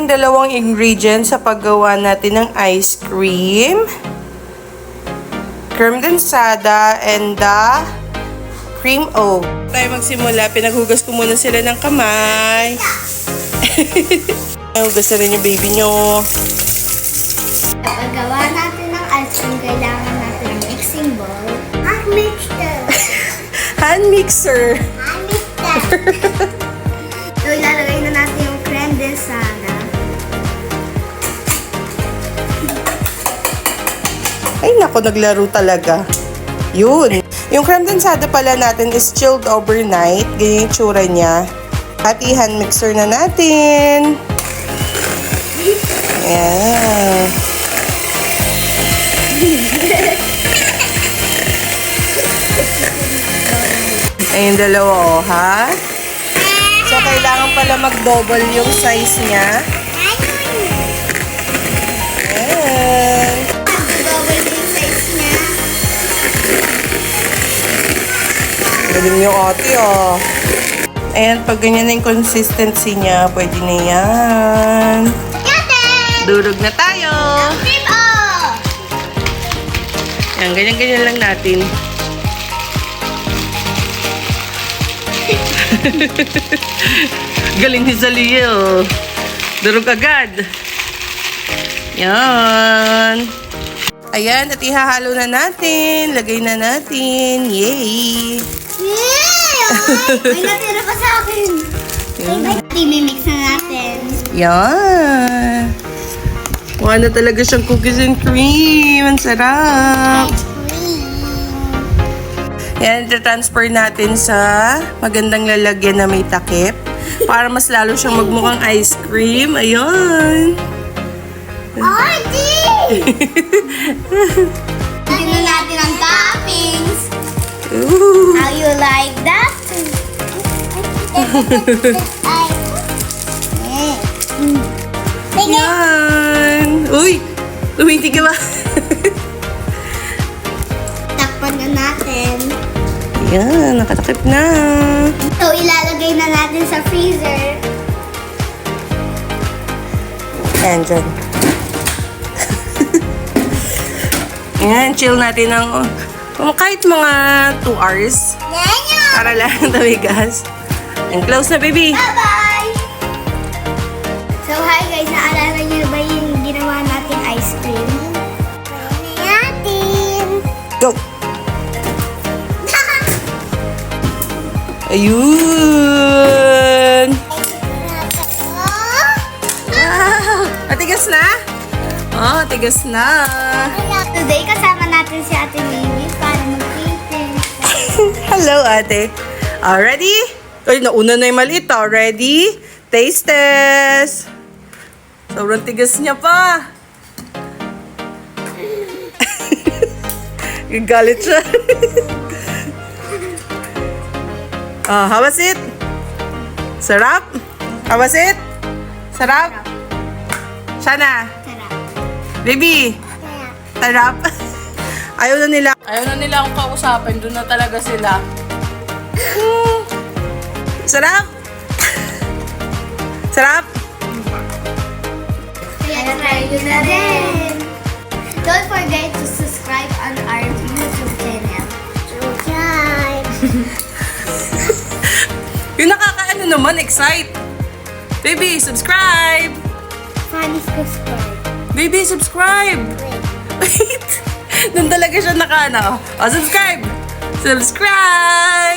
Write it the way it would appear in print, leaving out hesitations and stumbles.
tayong dalawang ingredients sa paggawa natin ng ice cream. Kremdensada and the cream oat. Tayo magsimula. Pinaghugas ko muna sila ng kamay. Hugas na rin yung baby nyo. Sa paggawa natin ng ice cream, kailangan natin ng mixing bowl. Hand mixer. Hand mixer. Hand mixer. So, ilalagay na natin yung kremdensada. Ay, naku, naglaro talaga. Yun. Yung kremdensada pala natin is chilled overnight. Ganyan yung tsura niya. At i-hand mixer na natin. Ayan. Ayun, dalawa, oh, ha? So, kailangan pala mag-double yung size niya. Ayan. Double yung size niya. Galing yung ate, oh. Ayan, pag ganyan na yung consistency niya, pwede na yan. Durog na tayo. Ayan, ganyan-ganyan lang natin. Galing ni Zalia, oh. Durog agad. Yan. Ayan, at ihahalo na natin. Lagay na natin. Yay! May natira pa sa akin. I-mix na natin. Yan. Mukha na talaga siyang cookies and cream. Ang sarap. Yan, transfer natin sa magandang lalagyan na may takip para mas lalo siyang magmukhang ice cream. Ayun. Auntie! Tignan na natin ang toppings. Ooh. How you like that? Yan. Uy! Tumiti ka ba? Takpan na natin. Yan, nakatakip na. So, ilalagay na natin sa freezer. Yan, dyan. Yan, chill natin ng kahit mga 2 hours. Para lang tumigas. And close na, baby. Bye-bye! So, hi guys. Naalala niyo ba yung ginawa natin ice cream? Try natin! Go! Ayun! Wow! Matigas na? Oh, tigas na. Today, kasama natin si Ate Mimi para mag-painting. Hello, ate. Ready? Ay, nauna na yung maliit. Ready? Taste test. Sobrang tigas niya pa. Galit siya. How was it? Sarap? How was it? Sarap? Sana? Sarap. Baby? Sarap. Sarap? Ayaw na nila akong kausapin. Doon na talaga sila. Sarap? Sarap? Kaya try nyo na rin. Don't forget to subscribe on our YouTube channel. Subscribe. Yung nakakaano naman, excite. Baby, subscribe! Funny subscribe. Baby, subscribe! Wait! Doon talaga siya nakano. Oh, subscribe! Subscribe!